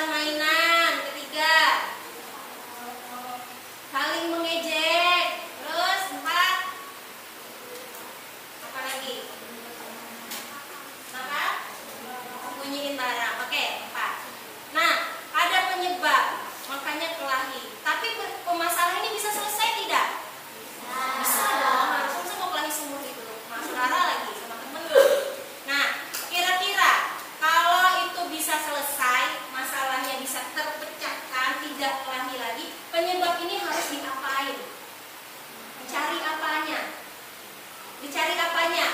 rebutan mainan. Ketiga, saling mengejek. Terus 4, apa lagi? Apa? Sembunyiin barang. Oke, 4. Nah, ada penyebab, makanya kelahi. Tapi permasalahan ini bisa selesai tidak? Bisa dong. Harusnya mau kelahi seumur hidup, sama saudara lagi, sama temen. Nah, kira-kira kalau itu bisa selesai, masalahnya bisa terpecahkan, tidak kelahi lagi, penyebab ini harus diapain? Dicari apanya? Dicari apanya?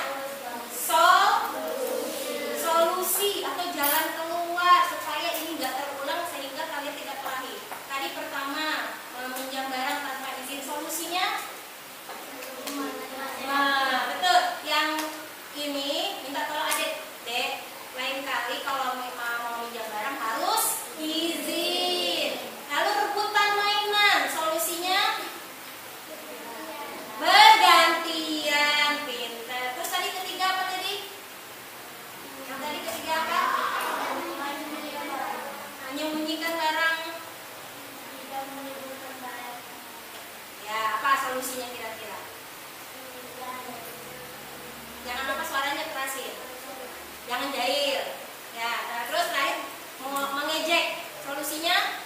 Solusi atau jalan keluar supaya ini nggak terulang sehingga kalian tidak kelahi. Tadi pertama, meminjam barang tanpa izin. Solusinya? Nah, betul. Yang ini minta tolong adik, Dek, lain kali kalau mau minjam barang harus izin. Lalu rebutan mainan, solusinya bergantian. Pintar. Terus tadi ketiga apa tadi? Yang tadi ketiga apa? Menyembunyikan barang. Ya, apa solusinya kira-kira? Jangan apa suaranya kerasin. Jangan jahil. Ya, nah, terus terakhir mengejek. Solusinya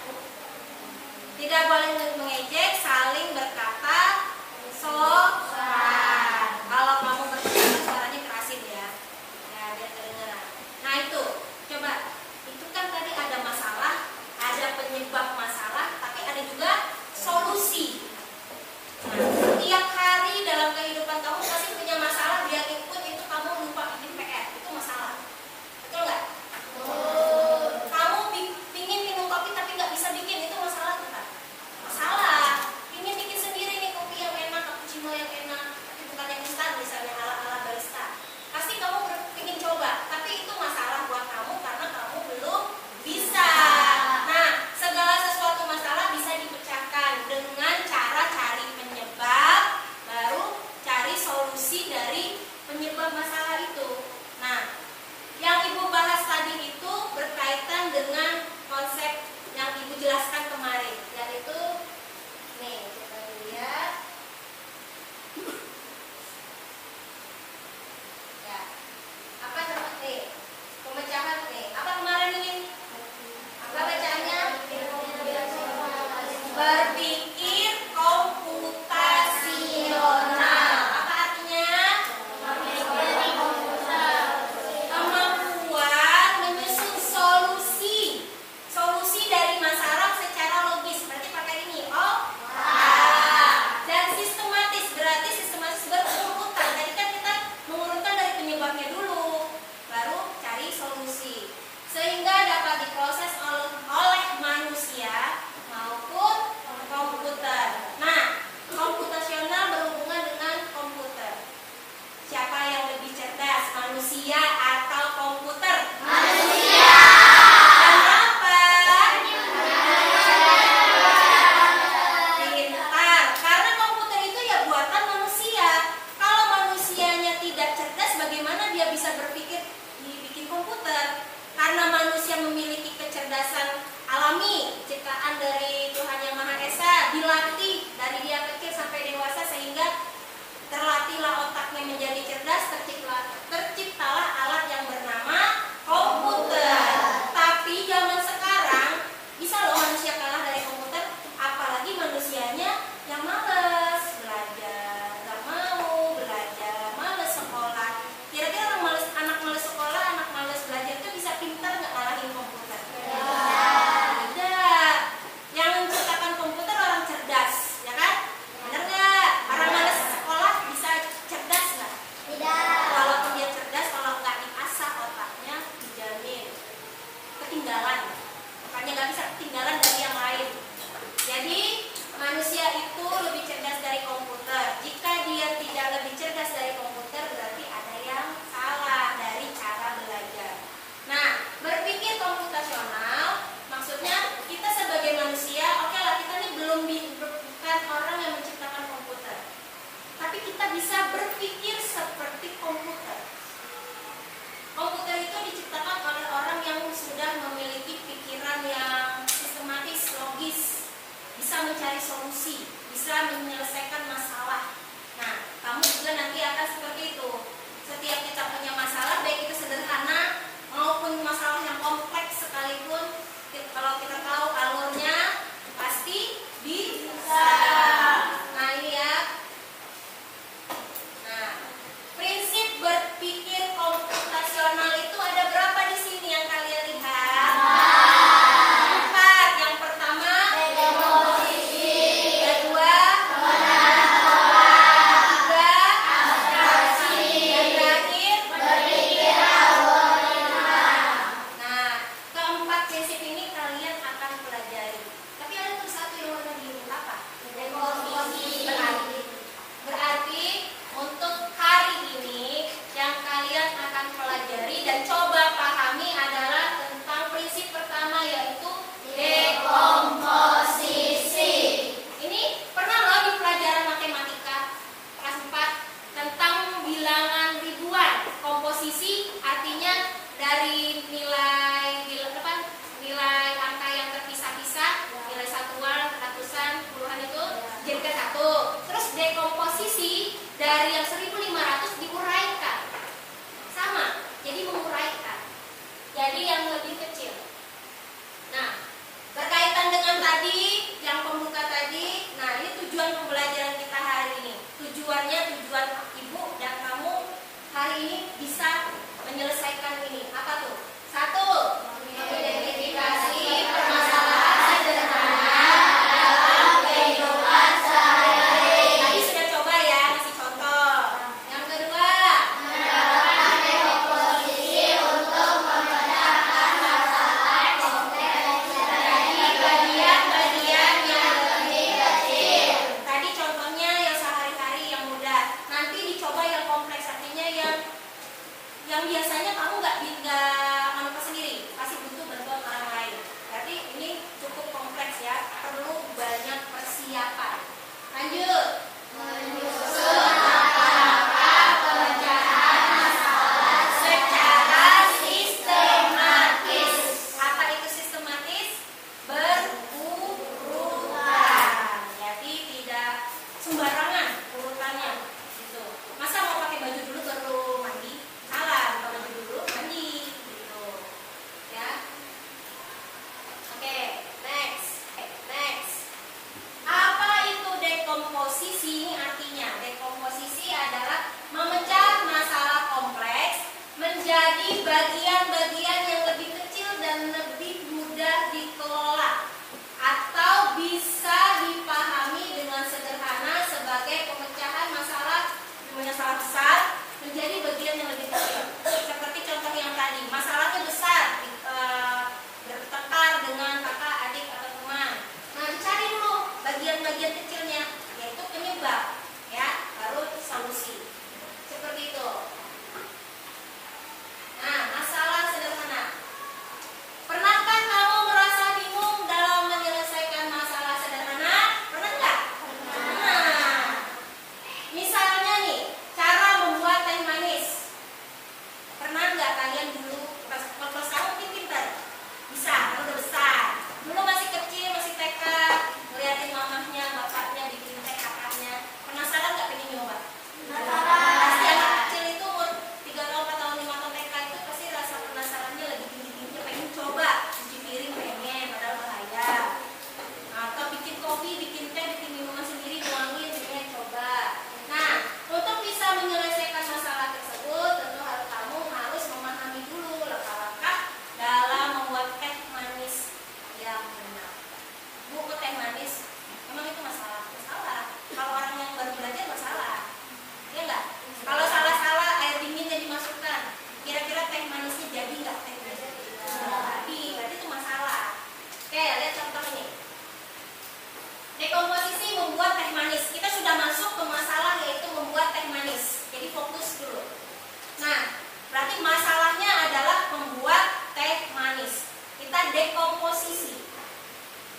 tidak boleh mengejek, saling berkata sopan. Kalau kamu berbicara suaranya kerasin ya. Ya, biar kedengeran. Nah, itu. Coba. Itu kan tadi ada masalah, ada penyebab masalah, tapi ada juga solusi. Nah, setiap hari dalam kehidupan kamu pasti punya masalah, dia ikut itu kamu lupa bikin PR, itu masalah. Betul nggak? Kamu pingin minum kopi tapi nggak bisa bikin, itu masalah bukan? Masalah. Pingin bikin sendiri nih kopi yang enak, cappuccino yang enak, tapi bukan yang instan misalnya ala-ala barista. Pasti kamu pingin coba, tapi itu masalah buat kamu karena kamu belum bisa. Nah, segala sesuatu masalah bisa dipecahkan dengan cara cari penyebab, baru cari solusi dari penyebab masalah itu. Nah, yang Ibu bahas tadi itu berkaitan dengan konsep yang Ibu jelaskan kemarin, yaitu nih, kita lihat. Ya. Apa namanya nih? Pemecahan nih. Apa kemarin ini? Apa bacaannya? Berpikir komputasional. Apa artinya? Kemampuan menyusun solusi. Solusi dari masalah secara logis. Berarti pakai ini. Dan sistematis. Berarti sistematis berurutan. Tadi kan kita mengurutkan dari penyebabnya dulu, baru cari solusi. Sehingga dapat diproses oleh manusia maupun komputer. Nah, komputasional berhubungan dengan komputer. Siapa yang lebih cerdas, manusia atau komputer? Manusia. Kenapa? Pintar. Karena komputer itu ya buatan manusia. Kalau manusianya tidak cerdas, bagaimana dia bisa berpikir dibikin komputer? Karena manusia memiliki kecerdasan alami, ciptaan dari Tuhan Yang Maha Esa, dilatih dari dia kecil sampai dewasa sehingga terlatihlah otaknya menjadi cerdas, terciptalah alat yang bernama komputer. Tapi zaman sekarang bisa loh manusia kalah dari komputer, apalagi manusianya yang malas belajar, nggak mau belajar, malas sekolah. Kira-kira anak malas sekolah, anak malas belajar itu bisa pintar nggak ngalahin komputer? Tidak. Yang menciptakan komputer orang cerdas, ya kan? Benar nggak? Orang malas sekolah bisa cerdas nggak? Tidak. Walaupun dia cerdas, kalau nggak diasah otaknya, dijamin ketinggalan. Makanya nggak bisa ketinggalan dari yang lain. Jadi manusia itu lebih cerdas dari komputer. Jika dia tidak lebih cerdas dari komputer, berarti ada yang salah dari cara belajar. Nah, berpikir komputasional maksudnya kita sebagai manusia, oke lah, kita ini bukan orang yang menciptakan komputer, tapi kita bisa berpikir seperti komputer. Komputer itu diciptakan oleh orang yang sudah memiliki pikiran yang mencari solusi, bisa menyelesaikan masalah. Nah, kamu juga nanti akan seperti itu. Setiap kita punya masalah, baik itu sederhana maupun masalah yang kompleks sekalipun, kalau kita tahu alurnya pasti bisa. Nah, ini ya. Nah, prinsip berpikir komputasional itu ada berapa di sini yang kalian lihat? 4. Yang pertama, dekomposisi. Kedua, tiga, abstraksi. Yang terakhir, berpikir algoritma. Nah, keempat prinsip ini kalian akan pelajari. Tapi ada tuh satu yang warna biru, apa? Dekomposisi. Berarti untuk hari ini yang kalian akan pelajari dan coba pahami adalah tentang prinsip pertama, yaitu dekomposisi. Ini pernah loh di pelajaran matematika kelas 4 tentang bilangan ribuan. Komposisi artinya dari nilai angka yang terpisah-pisah, nilai satuan, ratusan, puluhan itu jadikan satu. Terus dekomposisi dari yang 1500 diuraikan. Sama, jadi menguraikan. Jadi yang lebih kecil. Nah, berkaitan dengan tadi, yang pembuka tadi, nah ini tujuan pembelajaran kita hari ini. Tujuan ibu dan kamu hari ini bisa menyelesaikan ini. Apa tuh? 1. Mengidentifikasi permasalahan sederhana dalam kehidupan sehari-hari. Tadi sudah coba ya, kasih contoh. Yang kedua, menerapkan dekomposisi untuk memecahkan masalah kompleks menjadi bagian-bagian yang lebih kecil. Tadi contohnya yang sehari-hari yang mudah. Nanti dicoba yang kompleks, artinya yang biasanya kamu nggak manuver sendiri, pasti butuh bantuan orang lain. Berarti ini cukup kompleks ya, perlu banyak persiapan. Lanjut. Menyusun langkah-langkah pemecahan masalah secara sistematis. Apa itu sistematis? Berurutan. Jadi tidak sembarangan urutannya. Gitu. Masa mau pakai baju dulu baru mandi? Salah, buka baju dulu mandi. Gitu. Ya. Oke, next. Apa itu dekomposisi? Ini artinya dekomposisi adalah memecah masalah kompleks menjadi bagian-bagian yang lebih kecil dan lebih mudah dikelola atau bisa dipahami dengan sederhana sebagai pemecahan masalah besar menjadi bagian yang lebih kecil. Seperti contoh yang tadi, masalahnya besar, bertengkar dengan kakak, adik, atau teman. Nah, dicari dulu bagian-bagian kecilnya, yaitu penyebab, ya, baru solusi. Seperti itu. Nah, masalah sederhana. Pernahkah kamu merasa bingung dalam menyelesaikan masalah sederhana? Pernah nggak? Pernah. Misalnya nih, cara membuat teh manis. Pernah nggak kalian dulu, kalau kamu mungkin pintar, bisa, kalau udah besar. Dulu masih kecil, masih TK, ngeliatin mamahnya, bapaknya bikin teh, kakaknya. Penasaran nggak pengen nyoba? Pasti anak kecil itu umur 3 tahun, 4 tahun, 5 tahun TK itu pasti rasa penasarannya lagi tinggi-tingginya, pengen coba. Cuci piring pengen, padahal bahaya. Atau bikin kopi, bikin teh, bikin minuman sendiri, nuangin, pengen coba. Nah, untuk bisa menyelesaikan masalah tersebut, tentu kamu harus memahami dulu langkah-langkah dalam membuat teh manis yang benar. Bu, kok teh manis? Memang itu masalah? Kalau orang yang baru belajar masalah, ya enggak? Kalau salah-salah air dinginnya dimasukkan, kira-kira teh manisnya jadi nggak tehnya? Jadi, berarti itu masalah. Oke, lihat contoh ini. Dekomposisi membuat teh manis. Kita sudah masuk ke masalah, yaitu membuat teh manis. Jadi fokus dulu. Nah, berarti masalahnya adalah membuat teh manis. Kita dekomposisi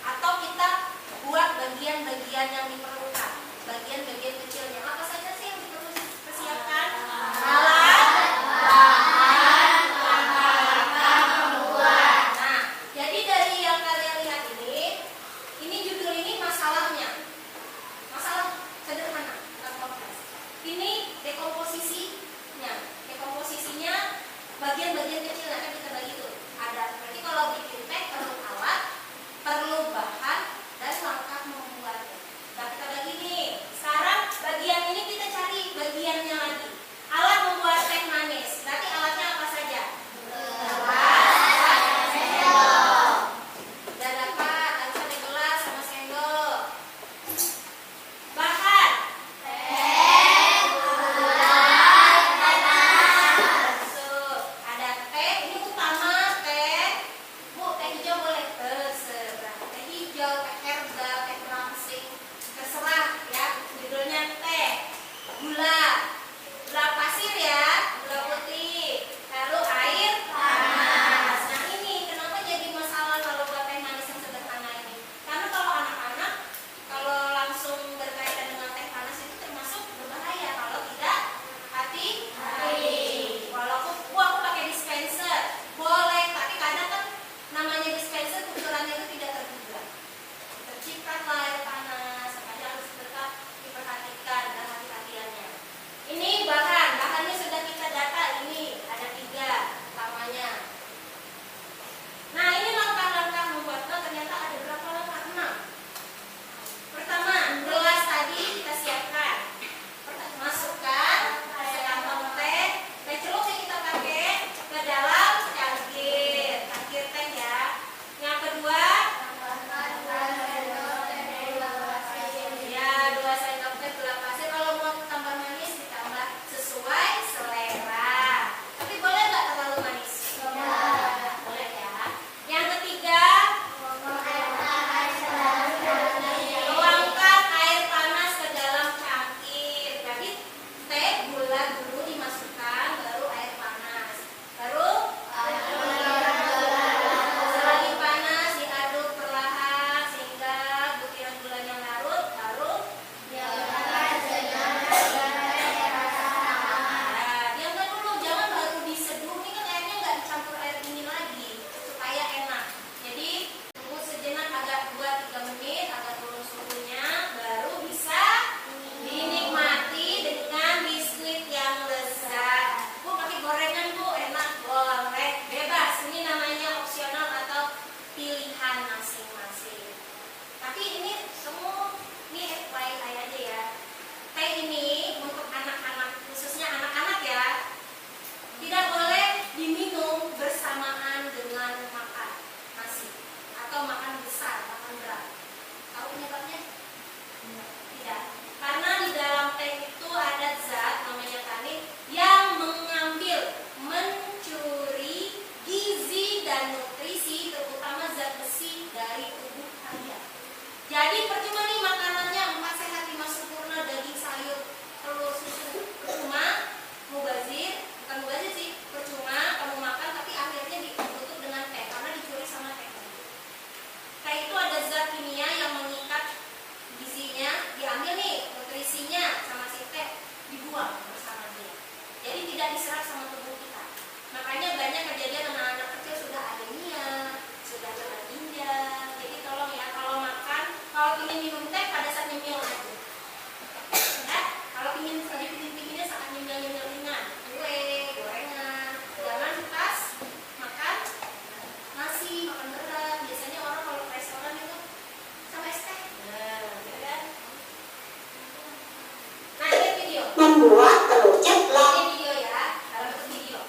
atau kita buat bagian-bagian yang diperlukan, bagian-bagian kecilnya. Apa saja sih yang diperlu persiapkan? Alat, bahan, langkah-langkah membuat. Nah, jadi dari yang kalian lihat ini judul ini masalahnya. masing-masing. Tapi ini semua ini FYI aja ya. Teh ini untuk anak-anak, khususnya anak-anak ya, tidak boleh diminum bersamaan dengan makan nasi atau makan besar, makan berat. Tahu penyebabnya? Tidak. Karena di dalam teh itu ada zat namanya tanin yang mengambil, mencuri gizi dan nutrisi, terutama zat besi dari tubuh kalian. Jadi percuma nih makanannya 4 sehat 5 sempurna, daging, sayur, telur, susu, percuma, mubazir, bukan mubazir sih, percuma kamu makan tapi akhirnya ditutup dengan teh karena dicuri sama teh. Teh itu ada zat kimia yang mengikat gizinya, diambil nih nutrisinya sama si teh, dibuang bersama dia. Jadi tidak diserap sama tubuh kita. Makanya banyak kejadian anak-anak kecil sudah anemia, sudah kena ginjal. Jadi tolong ya, kalau makan, kalau ingin minum teh pada saat nyemil aja. Ya, kalau ingin pinginnya saat nyemil ringan, kue, gorengan. Jangan pas makan nasi, makan berat. Biasanya orang kalau ke restoran itu sama es teh. Nah, ya kan? Nah, ini video. Membuat telur ceplok. Ini video ya, dalam bentuk video.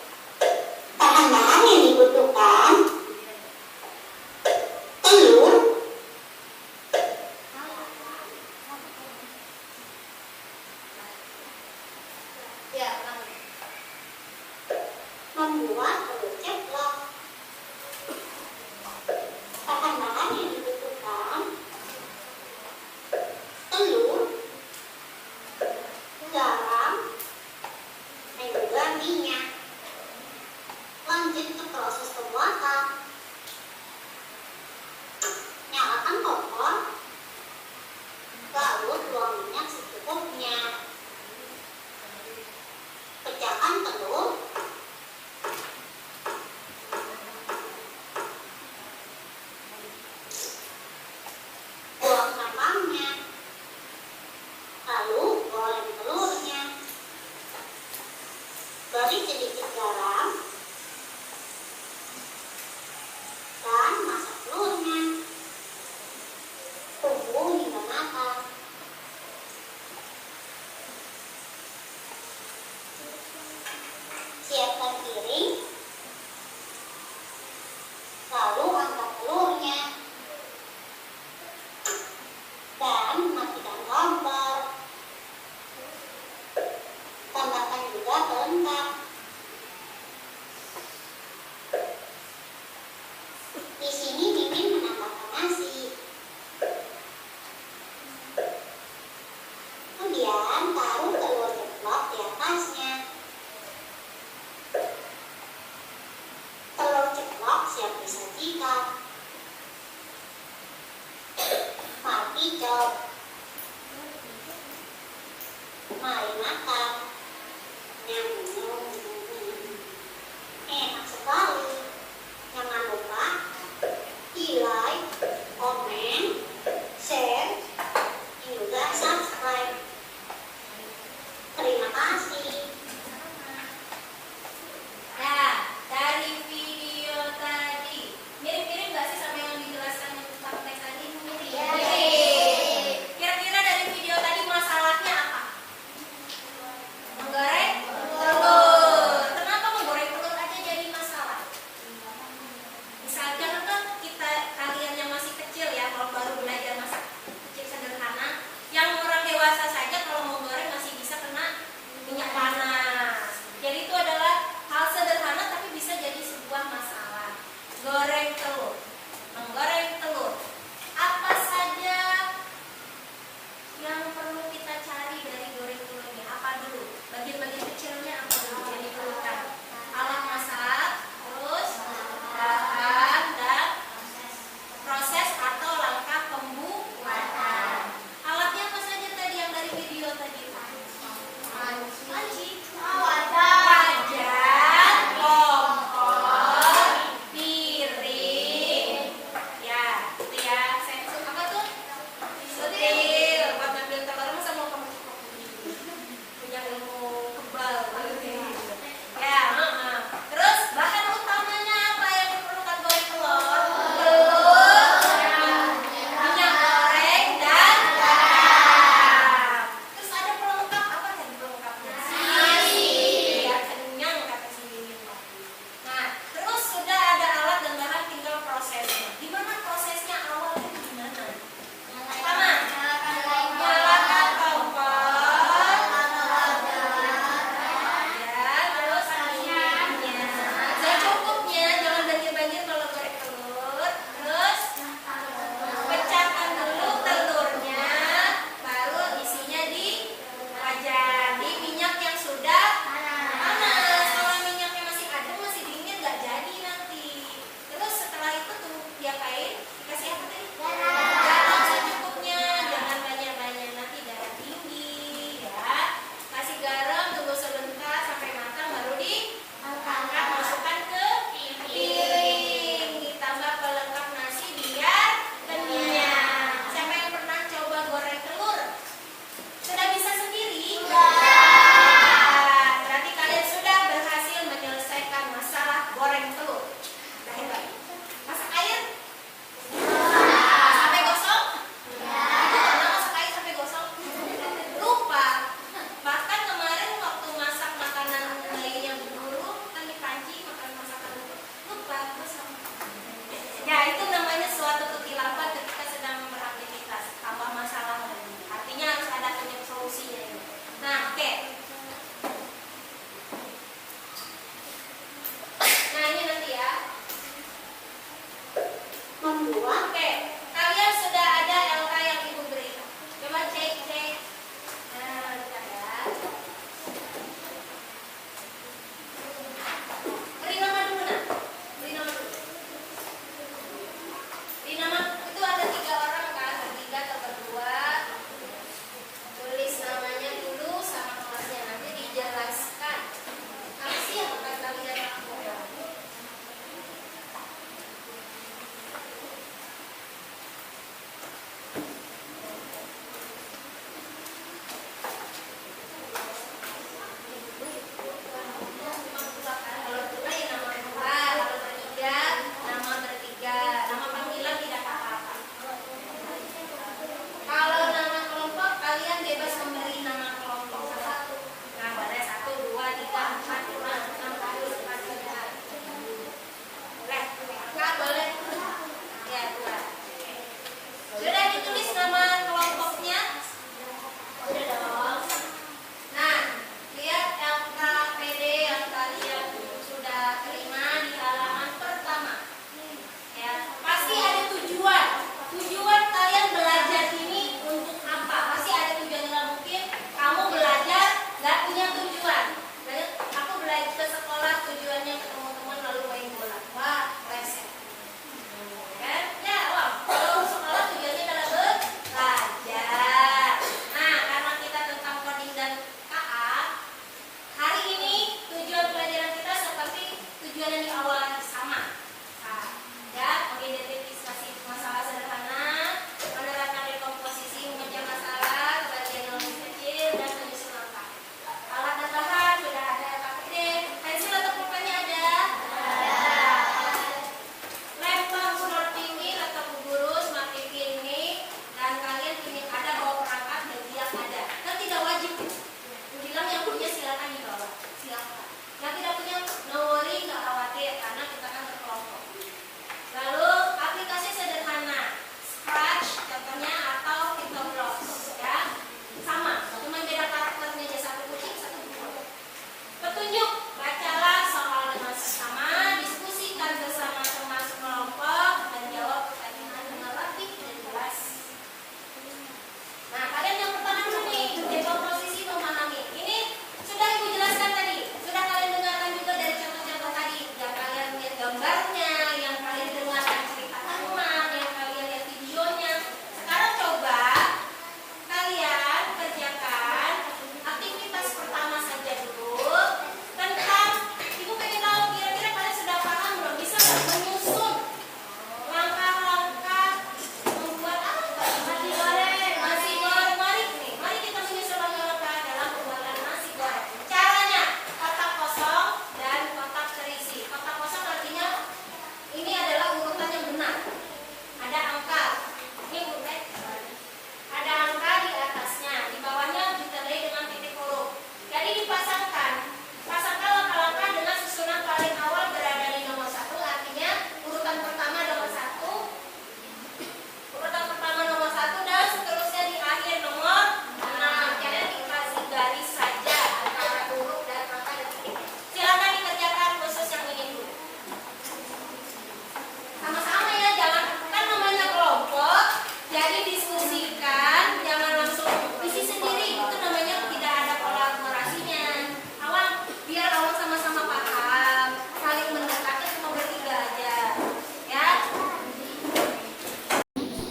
Bahan-bahan yang dibutuhkan: telur, Ya, ulang. membuat telur ceplok. Bahan-bahan yang dibutuhkan: telur, garam,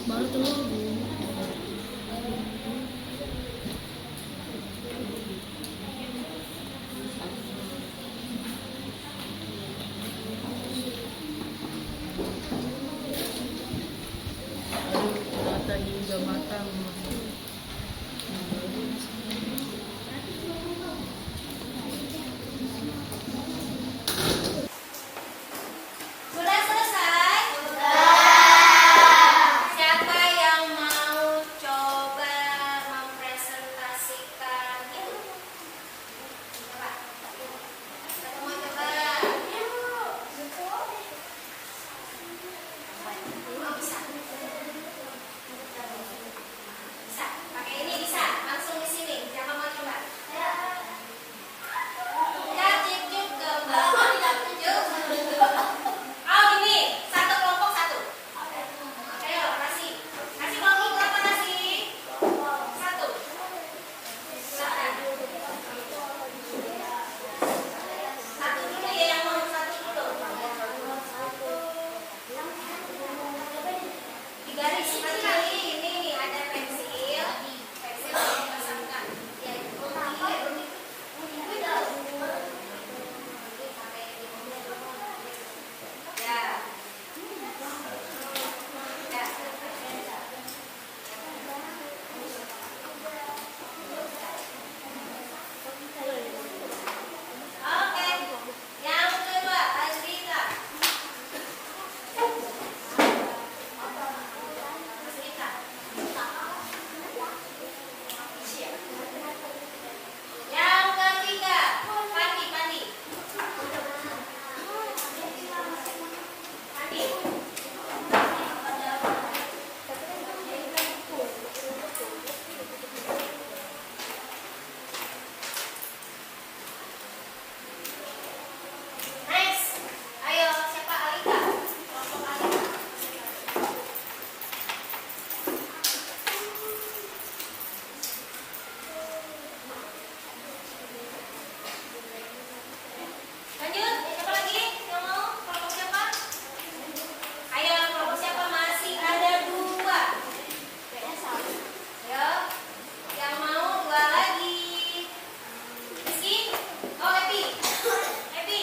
baru telur Bu. Aduh, tadi udah matang. Sudah selesai? Siapa yang mau coba mempresentasikan itu? Coba. Siapa mau coba? Oh, bisa. Bisa. Pakai ini bisa. Langsung di sini. Siapa mau coba? Cacik juga. Oh, gini. Satu kelompok satu. Ayo, kasih. Kasih kelompok berapa kasih? Satu. Silakan. Satu dulu ya, yang mau satu dulu. Di garis kali ini nih ada pensil. Pensil yang dipasangkan. Ya, ya. Oke, yang kedua, Azrita. Azrita. Yang ketiga, Pandi, Pandi. Pandi. Next. Ayo, siapa Alika? Kelompok Alika. Lanjut, siapa lagi yang mau? Kelompok siapa? Ayo, kelompok siapa? Masih ada dua. Ayo, yang mau dua lagi. Rizky? Oh, Happy. Happy.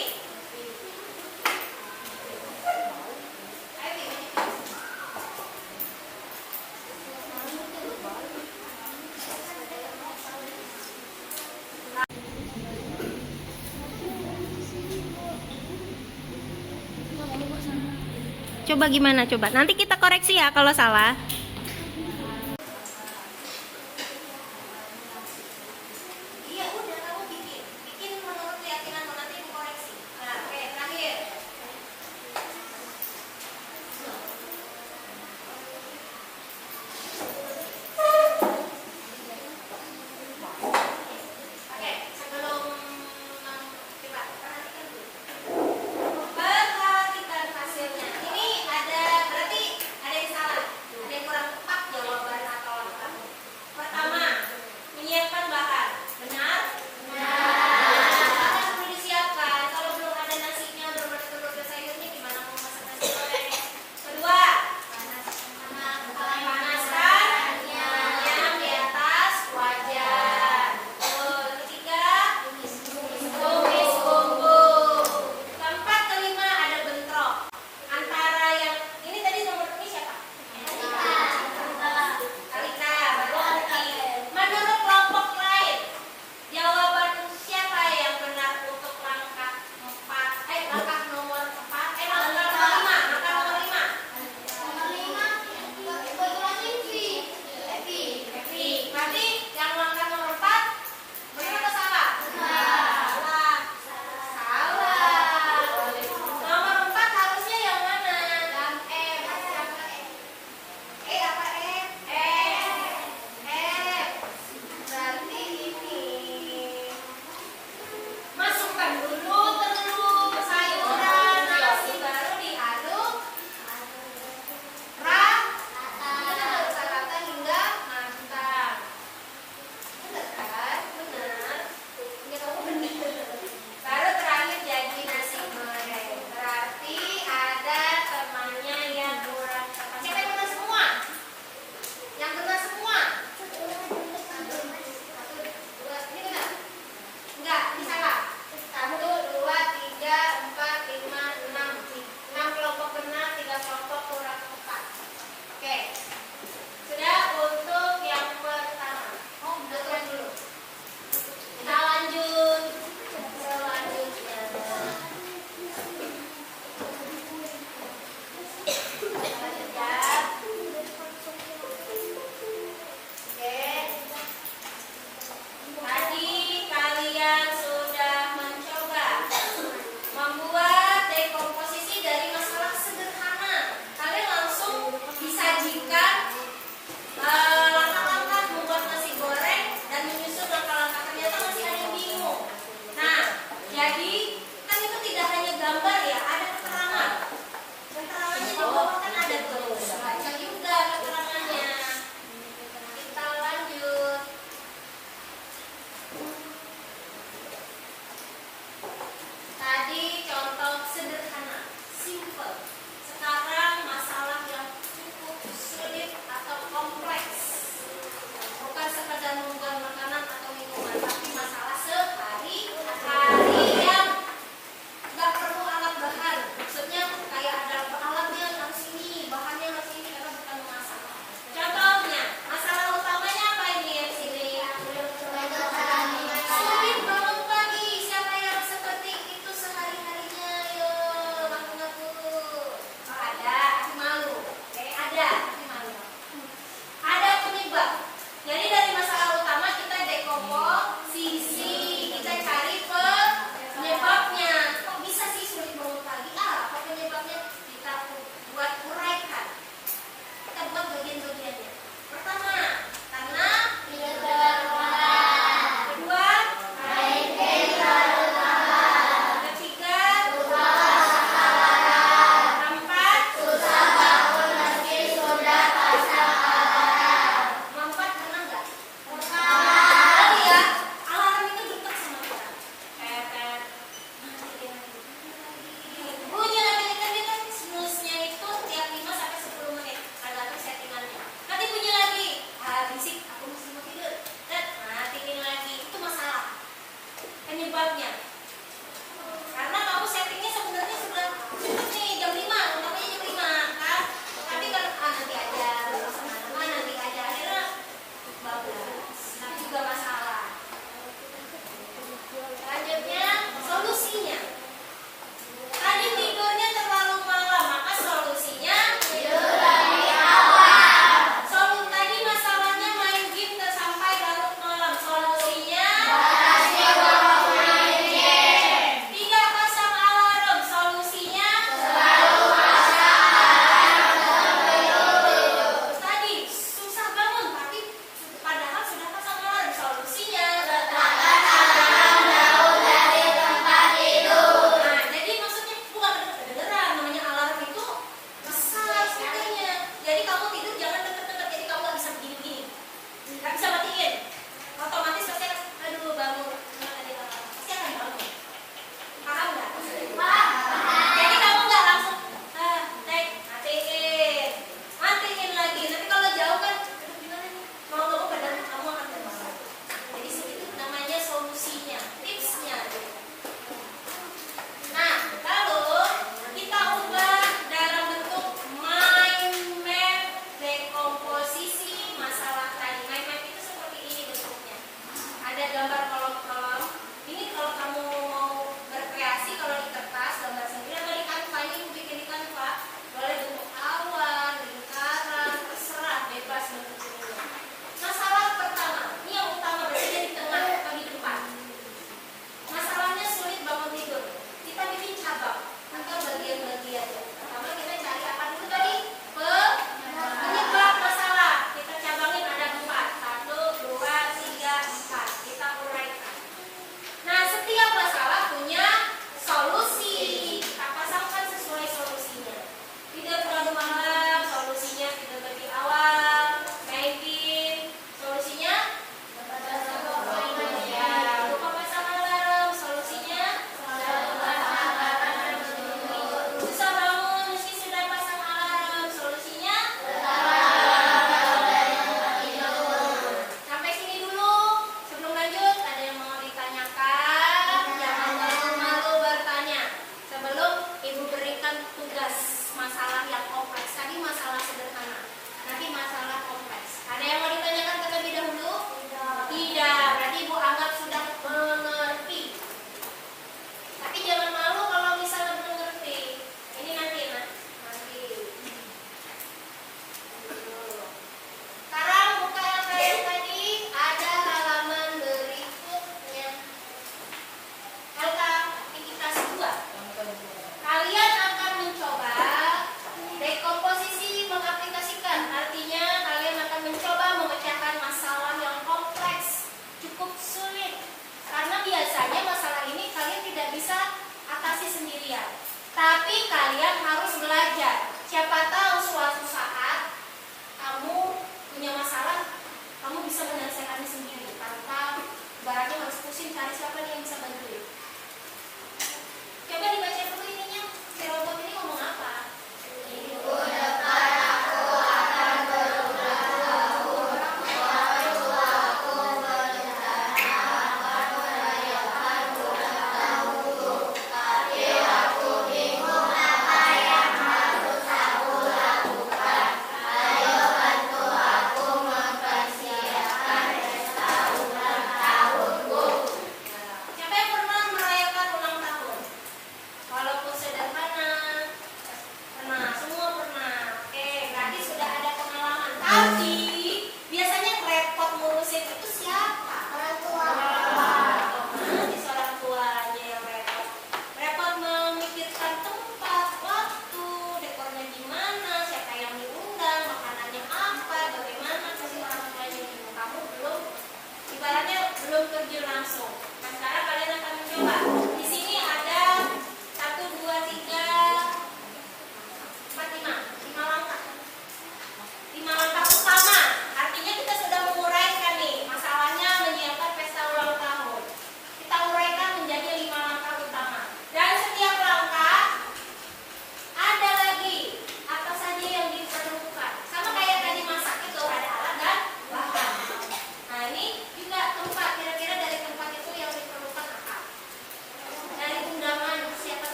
Happy. Coba gimana coba? Nanti kita koreksi ya kalau salah. Iya udah kamu bikin menurut keyakinanmu nanti dikoreksi. Nah, oke terakhir. Oke, sebelum coba perhatikan dulu. Perhatikan hasilnya. Ini ada berarti ada yang salah, ada yang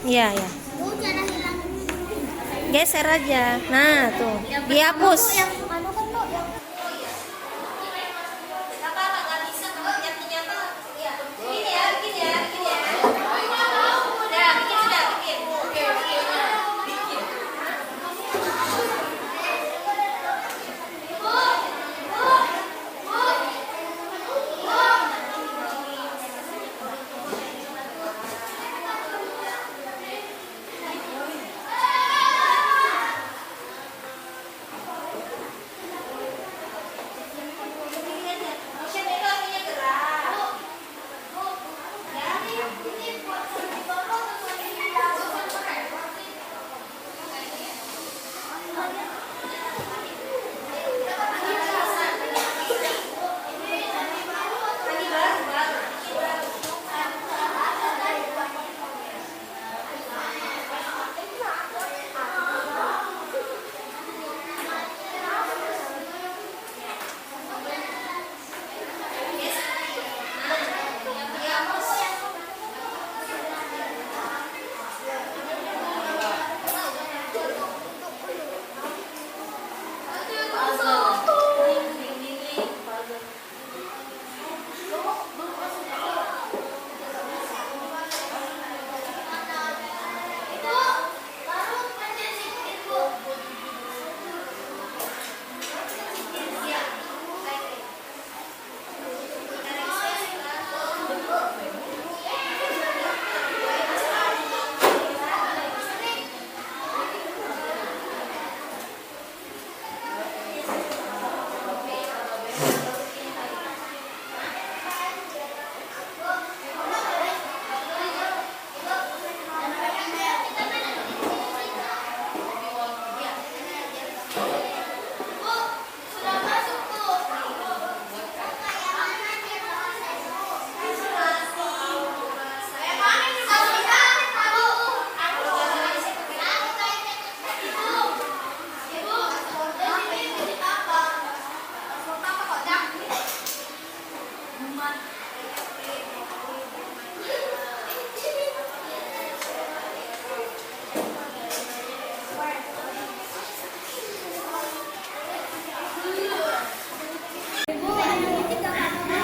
Iya, ya. Bu, cara hilangin. Geser aja. Nah, tuh. Dihapus. Yang anu kan Bu, yang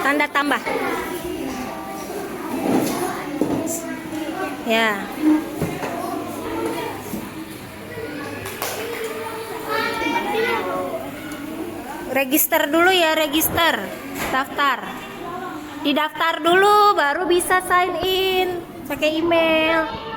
Tanda tambah. Ya. Register dulu ya, register. Daftar. Didaftar dulu baru bisa sign in pakai email.